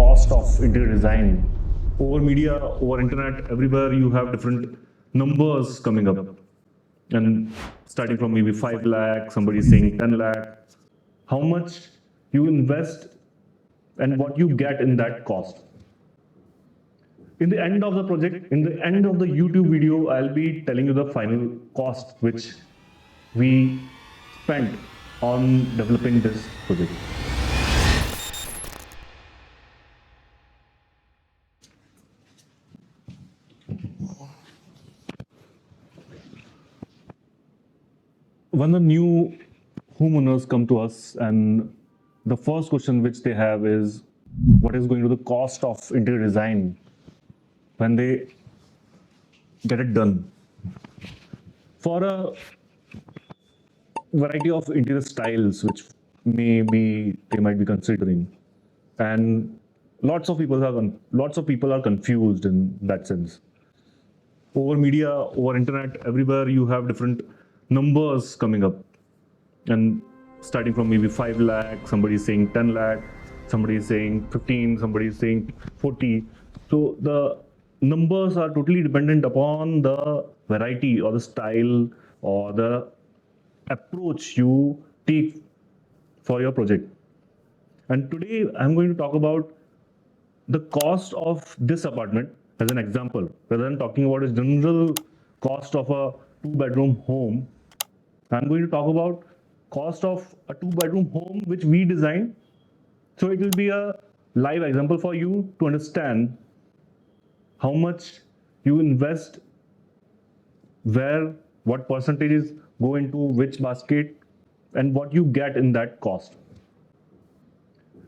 cost of interior design. Over media, over internet, everywhere you have different numbers coming up. And starting from maybe 5 lakh, somebody saying 10 lakh. How much you invest and what you get in that cost. In the end of the project, in the end of the YouTube video, I'll be telling you the final cost which we spent on developing this project. When the new homeowners come to us, and the first question which they have is, what is going to be the cost of interior design when they get it done? For a variety of interior styles which maybe they might be considering, and lots of people are confused in that sense. Over media, over internet, everywhere you have different numbers coming up, and starting from maybe 5 lakh, somebody is saying 10 lakh, somebody is saying 15, somebody is saying 40. So the numbers are totally dependent upon the variety or the style or the approach you take for your project. And today I'm going to talk about the cost of this apartment as an example, rather than talking about a general cost of a 2-bedroom home. I'm going to talk about cost of a 2-bedroom home which we designed. So it will be a live example for you to understand how much you invest, where, what percentages go into which basket, and what you get in that cost.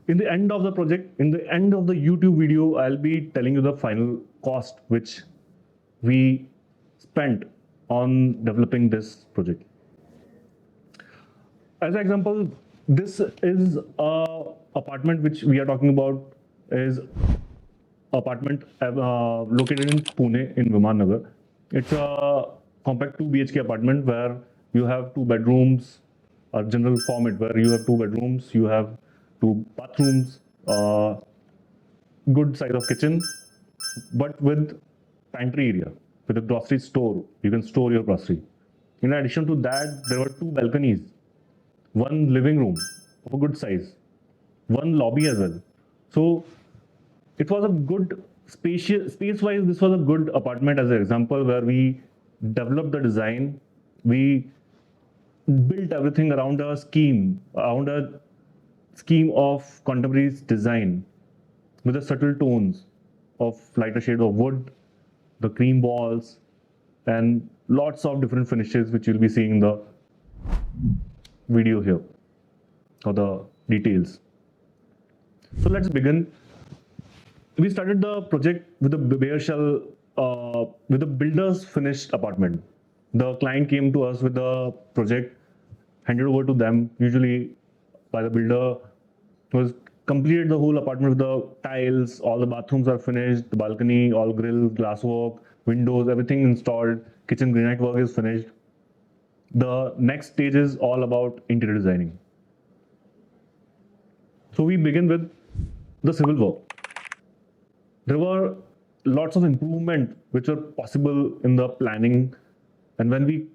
In the end of the project, in the end of the YouTube video, I'll be telling you the final cost which we spent on developing this project. As an example, this is a apartment which we are talking about is apartment located in Pune in Viman Nagar. It's a compact 2 BHK apartment where you have 2 bedrooms, a general format where you have 2 bedrooms, you have 2 bathrooms, good size of kitchen, but with pantry area, with a grocery store. You can store your grocery. In addition to that, there were 2 balconies, 1 living room of a good size, 1 lobby as well. So it was a good space-wise. This was a good apartment as an example where we developed the design. We built everything around a scheme of contemporary design with the subtle tones of lighter shade of wood, the cream walls, and lots of different finishes which you'll be seeing in the video here, or the details. So let's begin. We started the project with a bare shell, with a builder's finished apartment. The client came to us with the project, handed over to them, usually by the builder, was completed the whole apartment with the tiles, all the bathrooms are finished, the balcony, all grill, glasswork, windows, everything installed, kitchen granite work is finished. The next stage is all about interior designing. So we begin with the civil work. There were lots of improvement which were possible in the planning, and when we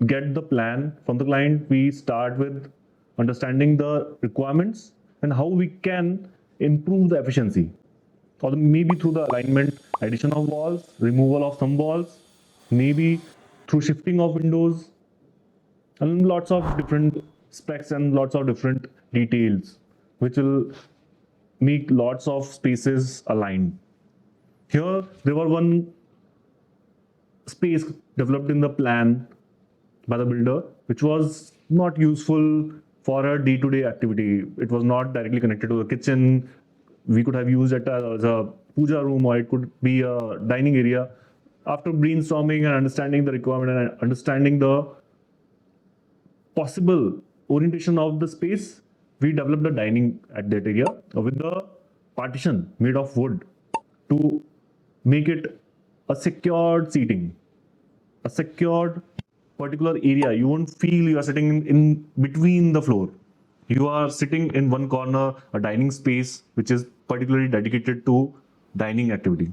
get the plan from the client, we start with understanding the requirements and how we can improve the efficiency, or maybe through the alignment, addition of walls, removal of some walls, maybe through shifting of windows, and lots of different specs and lots of different details which will make lots of spaces aligned. Here there were one space developed in the plan by the builder which was not useful for a day-to-day activity. It was not directly connected to the kitchen. We could have used it as a puja room, or it could be a dining area. After brainstorming and understanding the requirement and understanding the possible orientation of the space, we developed a dining at that area with the partition made of wood to make it a secured seating, a secured particular area. You won't feel you are sitting in between the floor. You are sitting in one corner, a dining space, which is particularly dedicated to dining activity.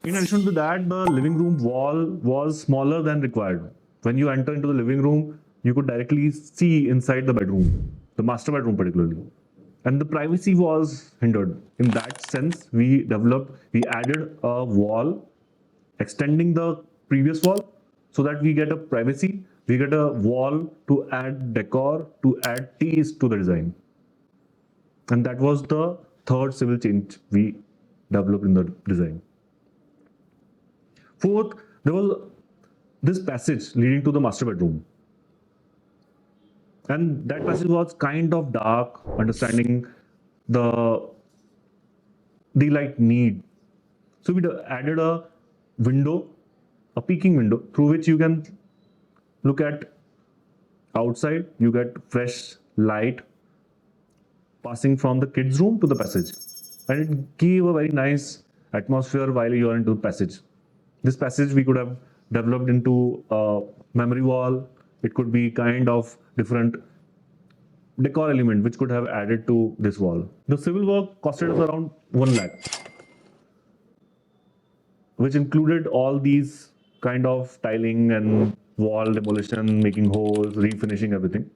In addition to that, the living room wall was smaller than required. When you enter into the living room, you could directly see inside the bedroom, the master bedroom particularly. And the privacy was hindered. In that sense, we added a wall extending the previous wall so that we get a privacy, we get a wall to add decor, to add taste to the design. And that was the third civil change we developed in the design. Fourth, there was this passage leading to the master bedroom. And that passage was kind of dark, understanding the daylight need. So we added a window, a peeking window, through which you can look at outside. You get fresh light passing from the kids' room to the passage. And it gave a very nice atmosphere while you are into the passage. This passage we could have developed into a memory wall. It could be kind of different decor element which could have added to this wall. The civil work costed us around 1 lakh, which included all these kind of tiling and wall demolition, making holes, refinishing everything.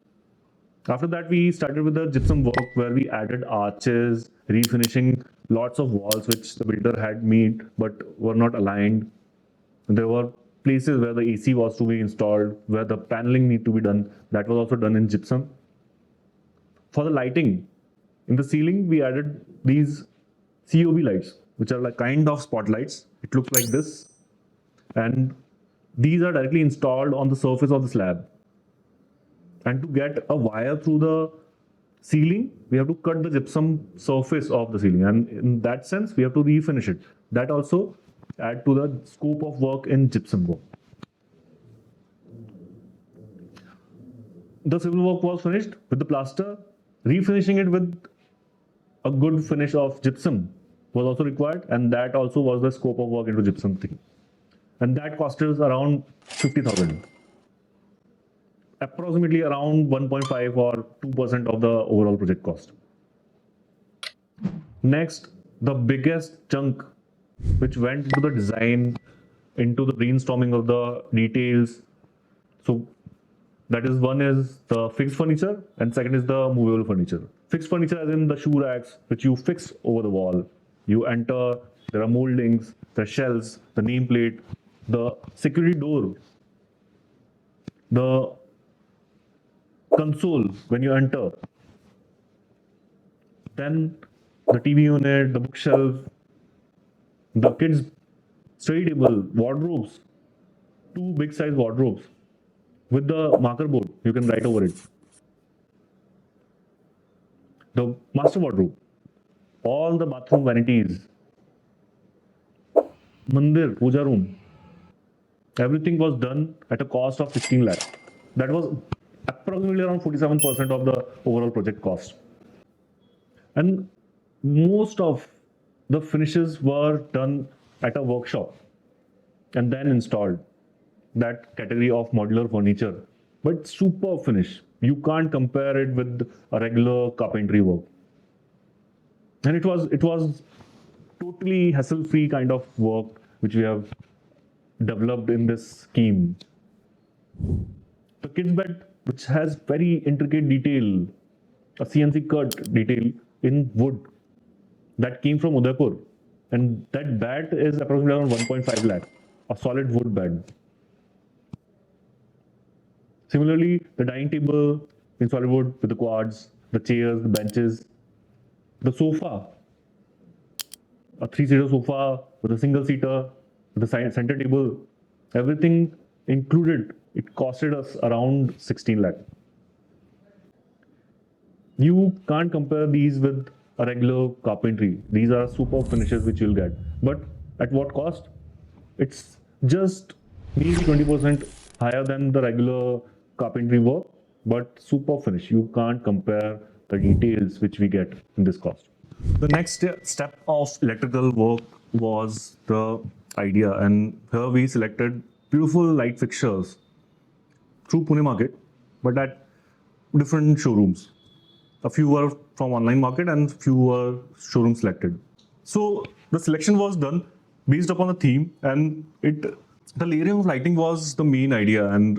After that, we started with the gypsum work where we added arches, refinishing lots of walls which the builder had made but were not aligned. There were places where the AC was to be installed, where the paneling need to be done. That was also done in gypsum. For the lighting, in the ceiling, we added these COB lights, which are like kind of spotlights. It looks like this. And these are directly installed on the surface of the slab. And to get a wire through the ceiling, we have to cut the gypsum surface of the ceiling. And in that sense, we have to refinish it. That also add to the scope of work in gypsum work. The civil work was finished with the plaster. Refinishing it with a good finish of gypsum was also required, and that also was the scope of work into gypsum thing. And that cost us around 50,000. Approximately around 1.5 or 2% of the overall project cost. Next, the biggest chunk which went into the design, into the brainstorming of the details. So that is, one is the fixed furniture and second is the movable furniture. Fixed furniture as in the shoe racks which you fix over the wall. You enter, there are moldings, the shelves, the nameplate, the security door, the console when you enter, then the TV unit, the bookshelf, the kids' study table, wardrobes, two big size wardrobes with the marker board, you can write over it. The master wardrobe, all the bathroom vanities, mandir, puja room, everything was done at a cost of 16 lakhs. That was approximately around 47% of the overall project cost. And most of the finishes were done at a workshop and then installed. That category of modular furniture, but super finish. You can't compare it with a regular carpentry work. And it was totally hassle-free kind of work which we have developed in this scheme. The kids bed, which has very intricate detail, a CNC cut detail in wood that came from Udaipur, and that bed is approximately around 1.5 lakh, a solid wood bed. Similarly, the dining table in solid wood with the quads, the chairs, the benches, the sofa, a three-seater sofa with a single seater, with a center table, everything included. It costed us around 16 lakh. You can't compare these with a regular carpentry. These are super finishes which you'll get. But at what cost? It's just maybe 20% higher than the regular carpentry work, but super finish. You can't compare the details which we get in this cost. The next step of electrical work was the idea, and here we selected beautiful light fixtures through Pune market, but at different showrooms. A few were from online market and few were showroom selected. So the selection was done based upon the theme, and the layering of lighting was the main idea. And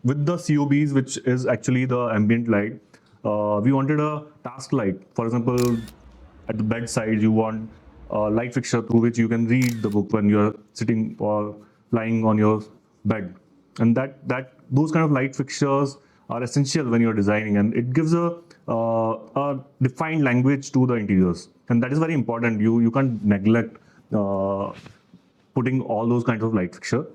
with the COBs, which is actually the ambient light, we wanted a task light. For example, at the bedside, you want a light fixture through which you can read the book when you're sitting or lying on your bed. And that those kind of light fixtures are essential when you're designing, and it gives a defined language to the interiors, and that is very important. You can't neglect putting all those kinds of light fixture.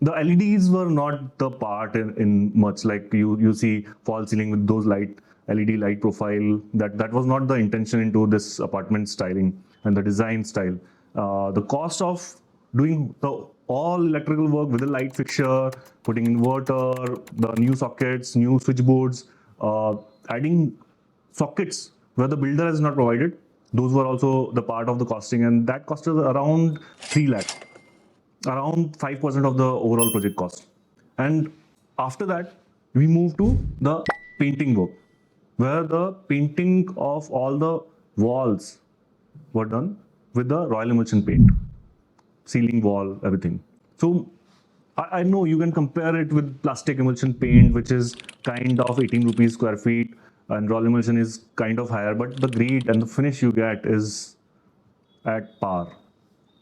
The LEDs were not the part in much, like you see fall ceiling with those LED light profile. That was not the intention into this apartment styling and the design style. The cost of doing the all electrical work with the light fixture, putting inverter, the new sockets, new switchboards, adding sockets where the builder has not provided. Those were also the part of the costing, and that cost us around 3 lakh, around 5% of the overall project cost. And after that, we moved to the painting work, where the painting of all the walls were done with the Royal Emulsion paint, ceiling, wall, everything. So I know you can compare it with plastic emulsion paint, which is kind of 18 rupees square feet, and Royal Emulsion is kind of higher, but the grade and the finish you get is at par.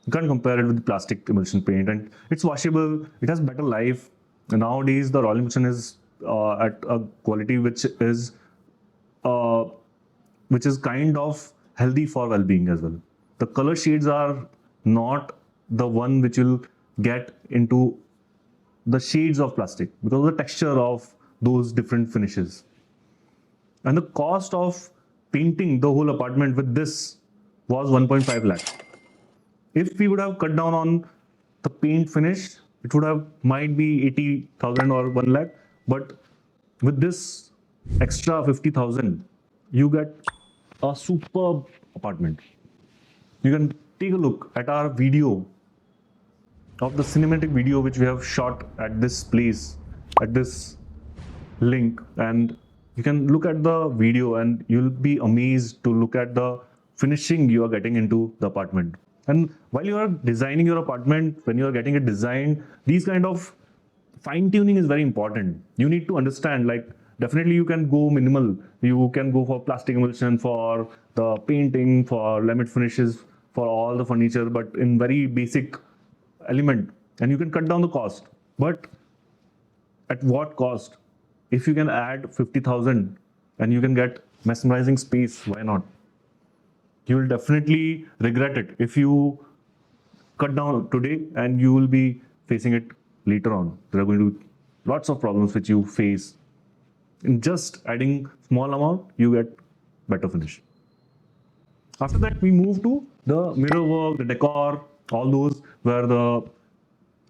You can't compare it with plastic emulsion paint, and it's washable. It has better life. And nowadays, the Royal Emulsion is at a quality uh, which is kind of healthy for well-being as well. The color shades are not the one which will get into the shades of plastic because of the texture of those different finishes. And the cost of painting the whole apartment with this was 1.5 lakh. If we would have cut down on the paint finish, it would have might be 80,000 or 1 lakh. But with this extra 50,000, you get a superb apartment. You can take a look at our video of the cinematic video which we have shot at this place, at this link, and you can look at the video and you'll be amazed to look at the finishing you are getting into the apartment. And while you are designing your apartment, when you are getting it designed, these kind of fine tuning is very important. You need to understand, like, definitely you can go minimal. You can go for plastic emulsion, for the painting, for laminate finishes, for all the furniture, but in very basic element, and you can cut down the cost. But at what cost? If you can add 50,000 and you can get mesmerizing space, why not? You will definitely regret it if you cut down today, and you will be facing it later on. There are going to be lots of problems which you face. In just adding small amount, you get better finish. After that, we move to the mirror work, the decor, all those where the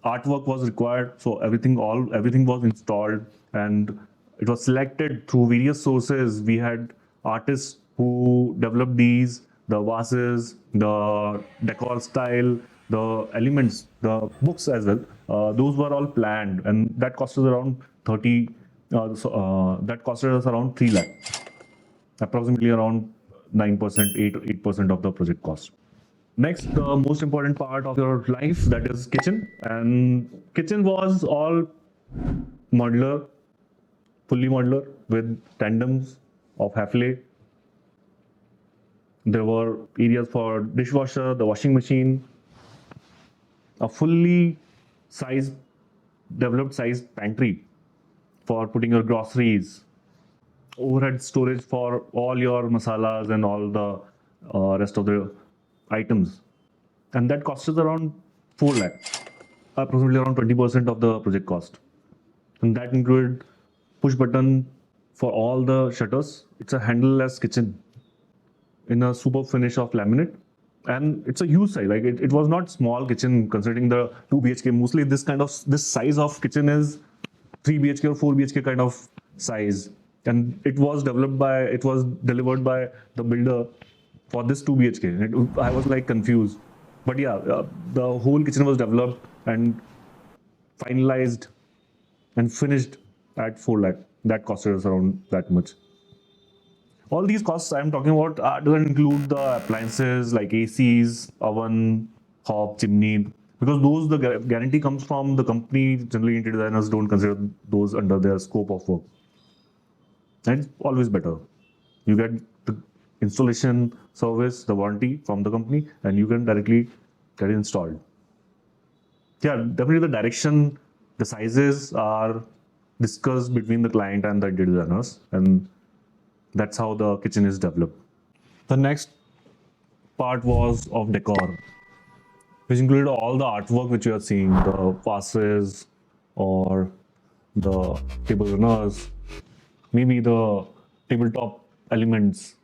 artwork was required. So everything was installed, and it was selected through various sources. We had artists who developed these, the vases, the decor style, the elements, the books as well. Those were all planned, and that costed around 30. That costed us around 3 lakh, approximately around 9%, 8% of the project cost. Next, the most important part of your life, that is kitchen. And kitchen was all modular, fully modular with tandems of Hafele. There were areas for dishwasher, the washing machine, a fully sized, developed sized pantry for putting your groceries, overhead storage for all your masalas and all the rest of the items. And that cost us around 4 lakh, approximately around 20% of the project cost. And that included push button for all the shutters. It's a handleless kitchen in a super finish of laminate. And it's a huge size. Like it was not small kitchen considering the 2 BHK. Mostly this size of kitchen is 3 BHK or 4 BHK kind of size. And it was delivered by the builder for this 2 BHK. I was like confused. But yeah, the whole kitchen was developed and finalized and finished at 4 lakh. That costed us around that much. All these costs I'm talking about doesn't include the appliances like ACs, oven, hob, chimney, because those the guarantee comes from the company. Generally, interior designers don't consider those under their scope of work. And it's always better. You get the installation service, the warranty from the company, and you can directly get it installed. Yeah, definitely the direction, the sizes are discussed between the client and the interior designers, and that's how the kitchen is developed. The next part was of decor, which included all the artwork which you are seeing, the vases or the table runners, maybe the tabletop elements.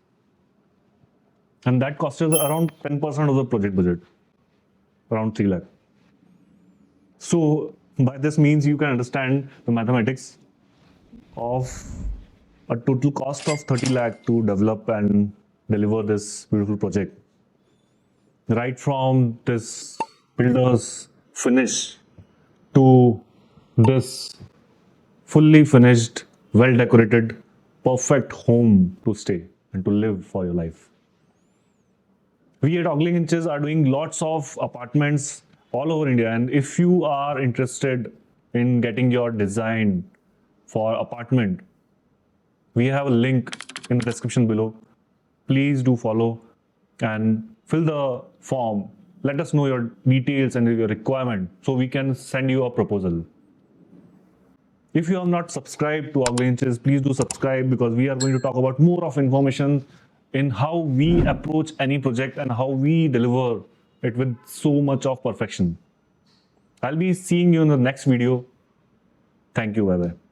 And that cost us around 10% of the project budget, around 3 lakh. So by this means you can understand the mathematics of a total cost of 30 lakh to develop and deliver this beautiful project. Right from this builder's finish to this fully finished, well decorated, perfect home to stay and to live for your life. We at Ogling Inches are doing lots of apartments all over India. And if you are interested in getting your design for apartment, we have a link in the description below. Please do follow and fill the form. Let us know your details and your requirement so we can send you a proposal. If you have not subscribed to Ogling Inches, please do subscribe, because we are going to talk about more of information in how we approach any project and how we deliver it with so much of perfection. I'll be seeing you in the next video. Thank you. Bye bye.